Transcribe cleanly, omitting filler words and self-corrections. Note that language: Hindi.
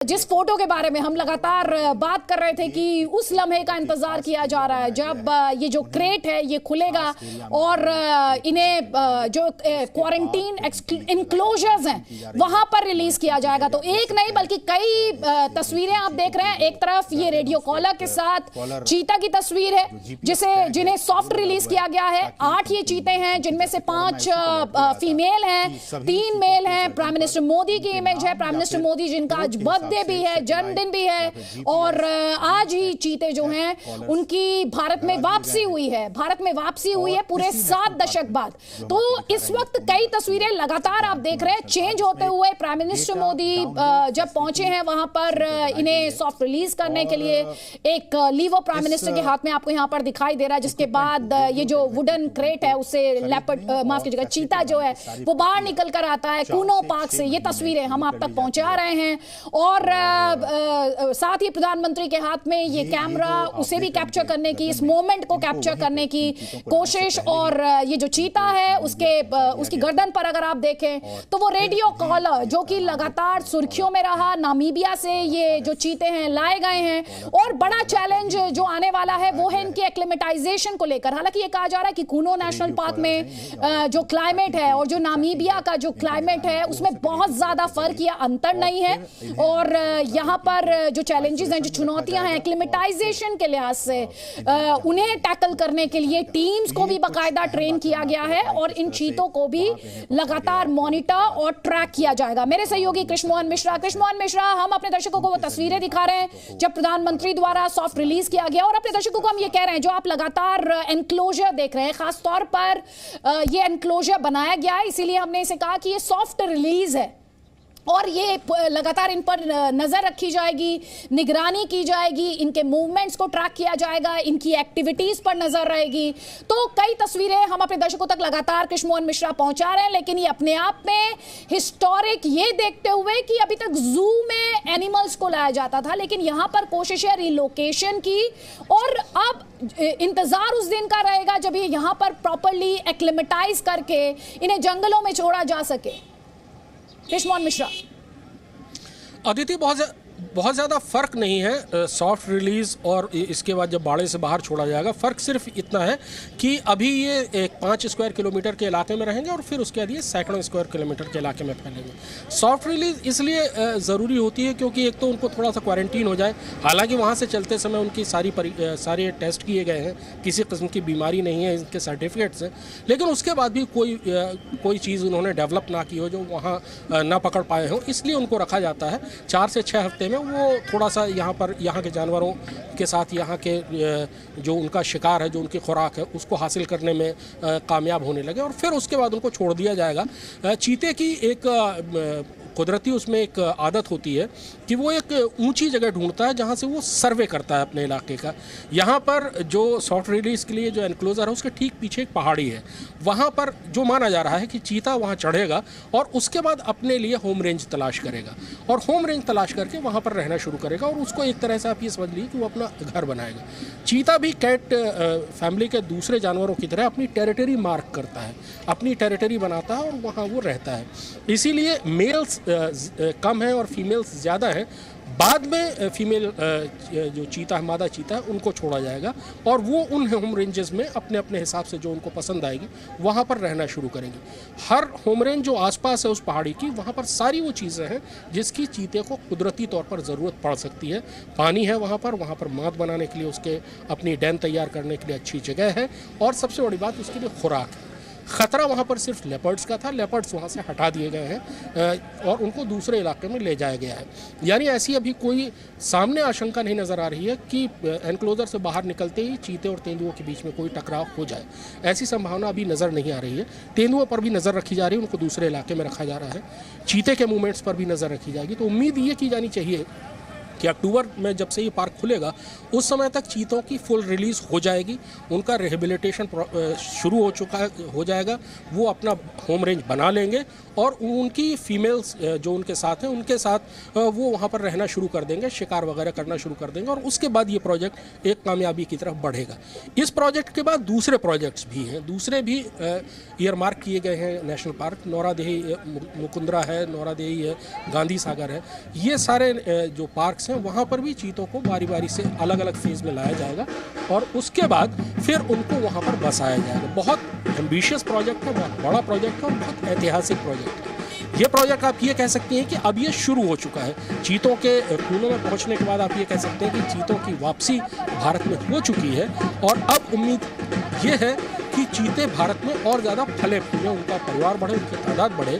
जिस फोटो के बारे में हम लगातार बात कर रहे थे कि उस लम्हे का इंतजार किया जा रहा है जब ये जो क्रेट है ये खुलेगा और इन्हें जो क्वारंटीन इंक्लोजर्स हैं वहां पर रिलीज किया जाएगा। तो एक नहीं बल्कि कई तस्वीरें आप देख रहे हैं। एक तरफ ये रेडियो कॉलर के साथ चीता की तस्वीर है जिन्हें सॉफ्ट रिलीज किया गया है। 8 ये चीते हैं जिनमें से 5 फीमेल हैं, 3 मेल हैं। प्राइम मिनिस्टर मोदी की इमेज है, प्राइम मिनिस्टर मोदी जिनका आज बर्थडे भी है, जन्मदिन भी है और आज ही चीते जो हैं उनकी भारत में वापसी हुई है। भारत में वापसी हुई है पूरे 7 दशक बाद। तो इस वक्त कई तस्वीरें लगातार आप देख रहे हैं चेंज होते हुए। प्राइम मिनिस्टर मोदी जब पहुंचे हैं वहां पर इन्हें सॉफ्ट रिलीज करने के लिए एक लीवर प्राइम मिनिस्टर के हाथ में आपको यहां पर दिखाई दे रहा है, जिसके बाद ये जो वुडन क्रेट है उससे लेपर्ड माफ कीजिएगा चीता जो है वो बाहर निकल कर आता है कूनो पार्क से। ये तस्वीरें हम आप तक पहुंचा रहे हैं और साथ ही प्रधानमंत्री के हाथ में ये कैमरा उसे भी कैप्चर करने की, इस मोमेंट को कैप्चर करने की कोशिश। और ये जो चीता है उसकी गर्दन पर अगर आप देखें तो वो रेडियो कॉलर जो कि लगातार सुर्खियों में रहा, नामीबिया से ये जो चीते हैं लाए गए हैं। और बड़ा चैलेंज जो आने वाला है वो है इनके एक्लिमेटाइजेशन को लेकर। हालांकि ये कहा जा रहा है कि कूनो नेशनल पार्क में जो क्लाइमेट है और जो नामीबिया का जो क्लाइमेट है उसमें बहुत ज्यादा फर्क या अंतर नहीं है। और यहाँ पर जो चैलेंजेस हैं, जो चुनौतियां हैं एक्लिमेटाइजेशन के लिहाज से, उन्हें टैकल करने के लिए टीम्स को भी बाकायदा ट्रेन किया गया है और इन चीतों को भी लगातार मॉनिटर और ट्रैक किया जाएगा। मेरे सहयोगी कृष्णमोहन मिश्रा, हम अपने दर्शकों को वो तस्वीरें दिखा रहे हैं जब प्रधानमंत्री द्वारा सॉफ्ट रिलीज किया गया और अपने दर्शकों को हम ये कह रहे हैं जो आप लगातार एनक्लोजर देख रहे हैं, खासतौर पर ये एनक्लोजर बनाया गया है इसीलिए हमने इसे कहा कि ये सॉफ्ट रिलीज है और ये लगातार इन पर नजर रखी जाएगी, निगरानी की जाएगी, इनके मूवमेंट्स को ट्रैक किया जाएगा, इनकी एक्टिविटीज पर नजर रहेगी। तो कई तस्वीरें हम अपने दर्शकों तक लगातार कृष्णमोहन मिश्रा पहुंचा रहे हैं, लेकिन ये अपने आप में हिस्टोरिक ये देखते हुए कि अभी तक जू में एनिमल्स को लाया जाता था लेकिन यहां पर कोशिश है रिलोकेशन की और अब इंतजार उस दिन का रहेगा जब ये यहां पर प्रॉपरली एक्लिमेटाइज करके इन्हें जंगलों में छोड़ा जा सके। कृष्णमोहन मिश्रा। अदिति, बहुत ज़्यादा फ़र्क नहीं है सॉफ्ट रिलीज़ और इसके बाद जब बाड़े से बाहर छोड़ा जाएगा। फ़र्क सिर्फ इतना है कि अभी ये एक 5 स्क्वायर किलोमीटर के इलाके में रहेंगे और फिर उसके बाद ये सैकड़ों स्क्वायर किलोमीटर के इलाके में फैलेंगे। सॉफ्ट रिलीज़ इसलिए ज़रूरी होती है क्योंकि एक तो उनको थोड़ा सा क्वारंटीन हो जाए। हालांकि वहाँ से चलते समय उनकी सारे टेस्ट किए गए हैं, किसी किस्म की बीमारी नहीं है, इनके सर्टिफिकेट्स हैं, लेकिन उसके बाद भी कोई चीज़ उन्होंने डेवलप ना की हो जो वहाँ ना पकड़ पाए हों, इसलिए उनको रखा जाता है। 4 से 6 हफ्ते में वो थोड़ा सा यहाँ के जानवरों के साथ यहाँ के जो उनका शिकार है, जो उनकी खुराक है, उसको हासिल करने में कामयाब होने लगे और फिर उसके बाद उनको छोड़ दिया जाएगा। चीते की एक कुदरती उसमें एक आदत होती है कि वो एक ऊंची जगह ढूंढता है जहाँ से वो सर्वे करता है अपने इलाके का। यहाँ पर जो सॉफ्ट रिलीज के लिए जो एनक्लोजर है उसके ठीक पीछे एक पहाड़ी है, वहाँ पर जो माना जा रहा है कि चीता वहाँ चढ़ेगा और उसके बाद अपने लिए होम रेंज तलाश करेगा और होम रेंज तलाश करके वहाँ पर रहना शुरू करेगा और उसको एक तरह से आप ये समझ लीजिए कि वो अपना घर बनाएगा। चीता भी कैट फैमिली के दूसरे जानवरों की तरह अपनी टेरिटरी मार्क करता है, अपनी टेरिटरी बनाता है और वहाँ वो रहता है। इसीलिए मेल्स कम है और फीमेल्स ज़्यादा हैं। बाद में फीमेल जो चीता है, मादा चीता है, उनको छोड़ा जाएगा और वो उन होम रेंजेस में अपने अपने हिसाब से जो उनको पसंद आएगी वहाँ पर रहना शुरू करेंगे। हर होम रेंज जो आसपास है उस पहाड़ी की, वहाँ पर सारी वो चीज़ें हैं जिसकी चीते को कुदरती तौर पर ज़रूरत पड़ सकती है। पानी है वहाँ पर माद बनाने के लिए, उसके अपनी डैम तैयार करने के लिए अच्छी जगह है और सबसे बड़ी बात उसके लिए खुराक है। ख़तरा वहाँ पर सिर्फ लेपर्ड्स का था, लेपर्ड्स वहाँ से हटा दिए गए हैं और उनको दूसरे इलाके में ले जाया गया है। यानी ऐसी अभी कोई सामने आशंका नहीं नज़र आ रही है कि एनक्लोजर से बाहर निकलते ही चीते और तेंदुओं के बीच में कोई टकराव हो जाए, ऐसी संभावना अभी नज़र नहीं आ रही है। तेंदुओं पर भी नज़र रखी जा रही है, उनको दूसरे इलाके में रखा जा रहा है। चीते के मूवमेंट्स पर भी नज़र रखी जाएगी। तो उम्मीद ये की जानी चाहिए कि अक्टूबर में जब से ये पार्क खुलेगा उस समय तक चीतों की फुल रिलीज़ हो जाएगी, उनका रिहेबिलिटेशन शुरू हो जाएगा, वो अपना होम रेंज बना लेंगे और उनकी फीमेल्स जो उनके साथ हैं उनके साथ वो वहाँ पर रहना शुरू कर देंगे, शिकार वगैरह करना शुरू कर देंगे और उसके बाद ये प्रोजेक्ट एक कामयाबी की तरफ बढ़ेगा। इस प्रोजेक्ट के बाद दूसरे प्रोजेक्ट्स भी हैं, दूसरे भी ईयरमार्क किए गए हैं नेशनल पार्क। नौरादेही मुकुंदरा है, नौरादेही है, गांधी सागर है, ये सारे जो पार्क्स हैं वहाँ पर भी चीतों को बारी बारी से अलग अलग फेज़ में लाया जाएगा और उसके बाद फिर उनको वहाँ पर बसाया जाएगा। बहुत एम्बिशियस प्रोजेक्ट है, बहुत बड़ा प्रोजेक्ट है और बहुत ऐतिहासिक प्रोजेक्ट है। ये प्रोजेक्ट आप ये कह सकती हैं कि अब ये शुरू हो चुका है। चीतों के खूनों में पहुँचने के बाद आप ये कह सकते हैं कि चीतों की वापसी भारत में हो चुकी है और अब उम्मीद ये है कि चीते भारत में और ज़्यादा फले फूले, उनका परिवार बढ़े, उनकी तादाद बढ़े।